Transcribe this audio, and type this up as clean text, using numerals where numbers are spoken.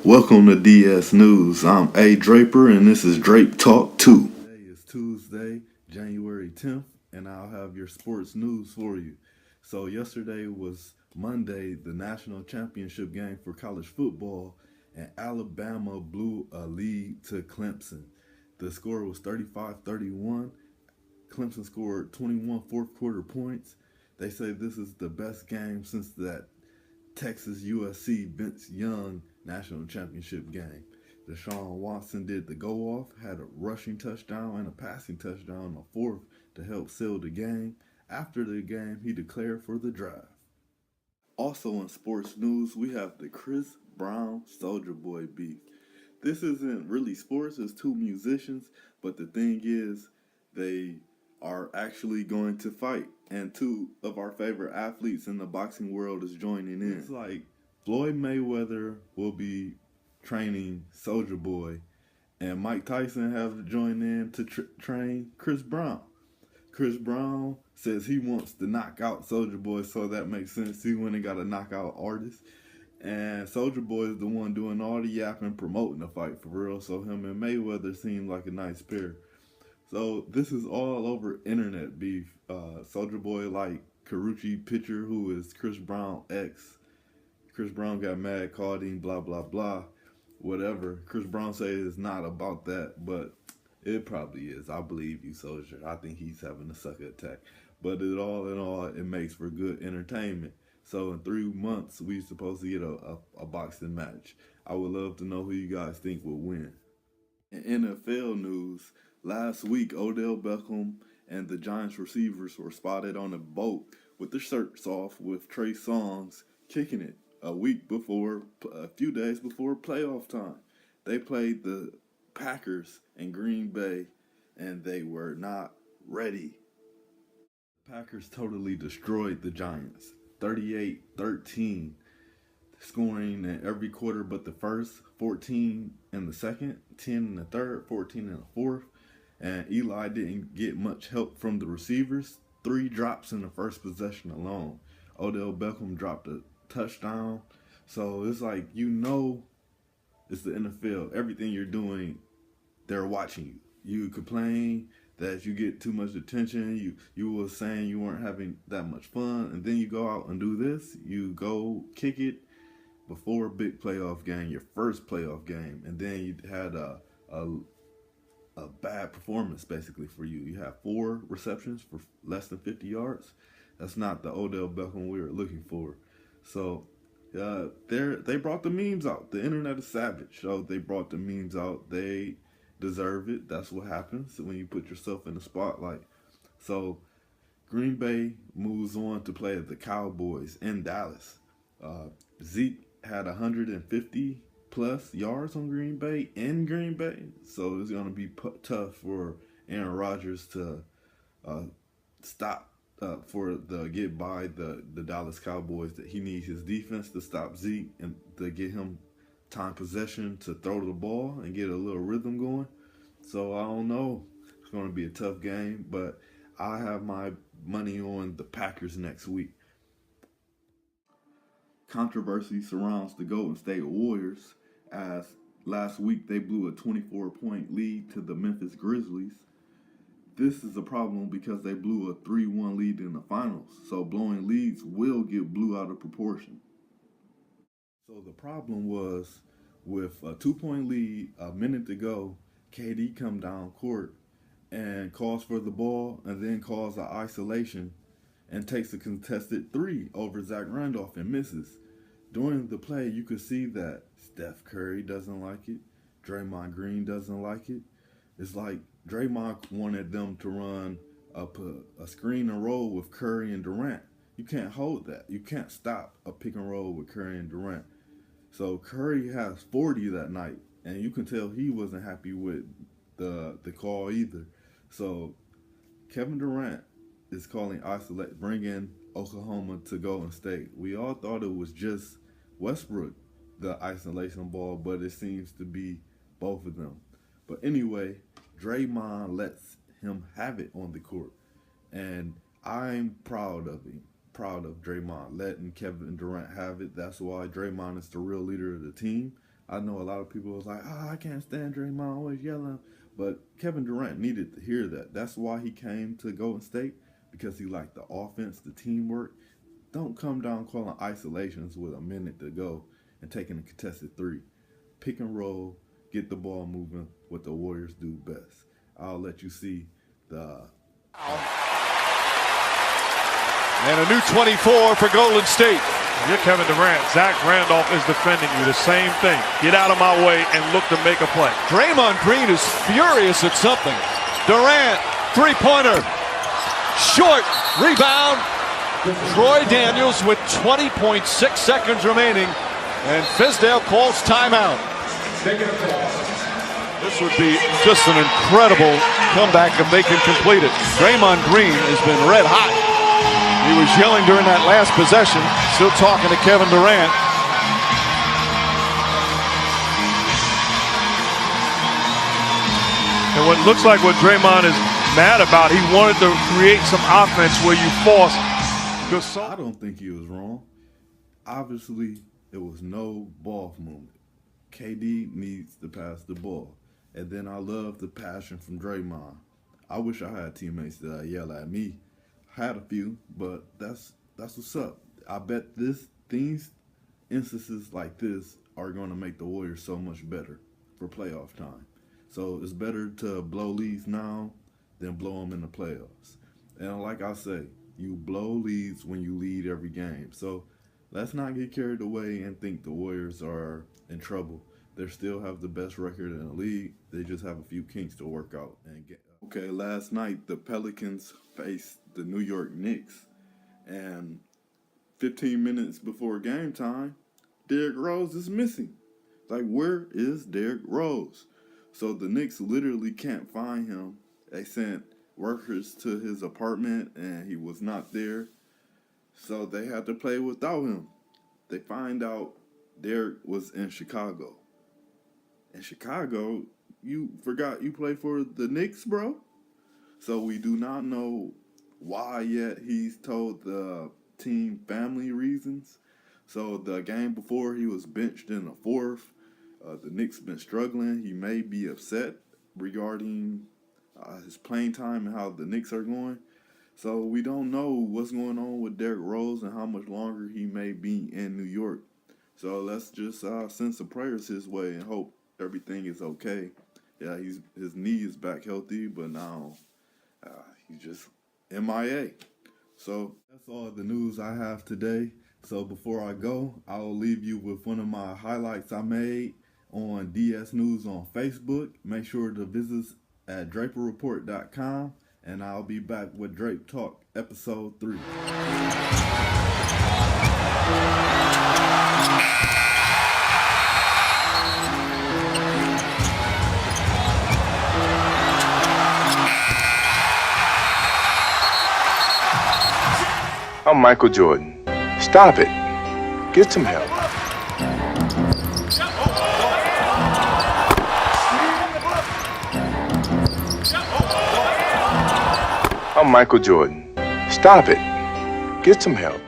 Welcome to DS News. I'm A. Draper, and this is Drape Talk 2. Today is Tuesday, January 10th, and I'll have your sports news for you. So, yesterday was Monday, the national championship game for college football, and Alabama blew a lead to Clemson. The score was 35-31. Clemson scored 21 fourth quarter points. They say this is the best game since that Texas USC Vince Young national championship game. Deshaun Watson did the go off, had a rushing touchdown and a passing touchdown on the fourth to help seal the game. After the game, he declared for the draft. Also in sports news, we have the Chris Brown Soldier Boy beef. This isn't really sports, it's two musicians, but the thing is, they are actually going to fight. And two of our favorite athletes in the boxing world is joining in. It's like Floyd Mayweather will be training Soldier Boy, and Mike Tyson has joined in to train Chris Brown. Chris Brown says he wants to knock out Soldier Boy, so that makes sense. He went and got a knockout artist. And Soldier Boy is the one doing all the yapping, promoting the fight for real. So him and Mayweather seem like a nice pair. So this is all over internet beef. Soldier Boy like Karuchi Pitcher, who is Chris Brown ex. Chris Brown got mad, called him, blah, blah, blah, whatever. Chris Brown says it's not about that, but it probably is. I believe you, Soldier. I think he's having a sucker attack. But in all, it makes for good entertainment. So in 3 months, we're supposed to get a boxing match. I would love to know who you guys think will win. In NFL news, last week, Odell Beckham and the Giants receivers were spotted on a boat with their shirts off with Trey Songz kicking it a few days before playoff time. They played the Packers in Green Bay, and they were not ready. The Packers totally destroyed the Giants, 38-13, scoring in every quarter but the first, 14 in the second, 10 in the third, 14 in the fourth. And Eli didn't get much help from the receivers. 3 drops in the first possession alone. Odell Beckham dropped a touchdown. So it's like, it's the NFL. Everything you're doing, they're watching you. You complain that you get too much attention. You were saying you weren't having that much fun. And then you go out and do this. You go kick it before a big playoff game, your first playoff game. And then you had a bad performance basically for you. You have 4 receptions for less than 50 yards. That's not the Odell Beckham we were looking for. So they brought the memes out. The internet is savage. So they brought the memes out. They deserve it. That's what happens when you put yourself in the spotlight. So Green Bay moves on to play the Cowboys in Dallas. Zeke had 150 plus yards on Green Bay in Green Bay, so it's going to be tough for Aaron Rodgers to stop get by the Dallas Cowboys. That he needs his defense to stop Zeke and to get him time possession to throw the ball and get a little rhythm going. So I don't know. It's going to be a tough game, but I have my money on the Packers next week. Controversy surrounds the Golden State Warriors as last week they blew a 24-point lead to the Memphis Grizzlies. This is a problem because they blew a 3-1 lead in the finals, so blowing leads will get blew out of proportion. So the problem was with a 2-point lead, a minute to go, KD come down court and calls for the ball and then calls an isolation and takes a contested 3 over Zach Randolph and misses. During the play, you could see that Steph Curry doesn't like it. Draymond Green doesn't like it. It's like Draymond wanted them to run a screen and roll with Curry and Durant. You can't hold that. You can't stop a pick and roll with Curry and Durant. So Curry has 40 that night, and you can tell he wasn't happy with the call either. So Kevin Durant is calling bringing Oklahoma to Golden State. We all thought it was just Westbrook, the isolation ball, but it seems to be both of them. But anyway, Draymond lets him have it on the court, and I'm proud of him. Proud of Draymond letting Kevin Durant have it. That's why Draymond is the real leader of the team. I know a lot of people was like, I can't stand Draymond always yelling. But Kevin Durant needed to hear that. That's why he came to Golden State, because he liked the offense, the teamwork. Don't come down calling isolations with a minute to go and taking a contested three. Pick and roll, get the ball moving, what the Warriors do best. I'll let you see the... And a new 24 for Golden State. You're Kevin Durant. Zach Randolph is defending you. The same thing. Get out of my way and look to make a play. Draymond Green is furious at something. Durant, three-pointer. Short. Rebound. Troy Daniels with 20.6 seconds remaining. And Fizdale calls timeout. This would be just an incredible comeback if they can complete it. Draymond Green has been red hot. He was yelling during that last possession, still talking to Kevin Durant. And what looks like what Draymond is mad about, he wanted to create some offense where you force. I don't think he was wrong. Obviously, it was no ball movement. KD needs to pass the ball. And then I love the passion from Draymond. I wish I had teammates that yell at me. Had a few, but that's what's up. I bet these instances like this are going to make the Warriors so much better for playoff time. So it's better to blow leads now than blow them in the playoffs. And like I say, you blow leads when you lead every game. So let's not get carried away and think the Warriors are in trouble. They still have the best record in the league. They just have a few kinks to work out and get. Okay, last night the Pelicans faced the New York Knicks, and 15 minutes before game time, Derrick Rose is missing. Like, where is Derrick Rose? So the Knicks literally can't find him. They sent workers to his apartment, and he was not there. So they had to play without him. They find out Derrick was in Chicago. In Chicago, you forgot you play for the Knicks, bro? So we do not know why yet he's told the team family reasons. So the game before, he was benched in the fourth. The Knicks been struggling. He may be upset regarding his playing time and how the Knicks are going. So we don't know what's going on with Derrick Rose and how much longer he may be in New York. So let's just send some prayers his way and hope everything is okay. Yeah, his knee is back healthy, but now he's just MIA. So that's all the news I have today. So before I go, I'll leave you with one of my highlights I made on DS News on Facebook. Make sure to visit us at draperreport.com, and I'll be back with Drape Talk episode 3. I'm Michael Jordan. Stop it. Get some help. I'm Michael Jordan. Stop it. Get some help.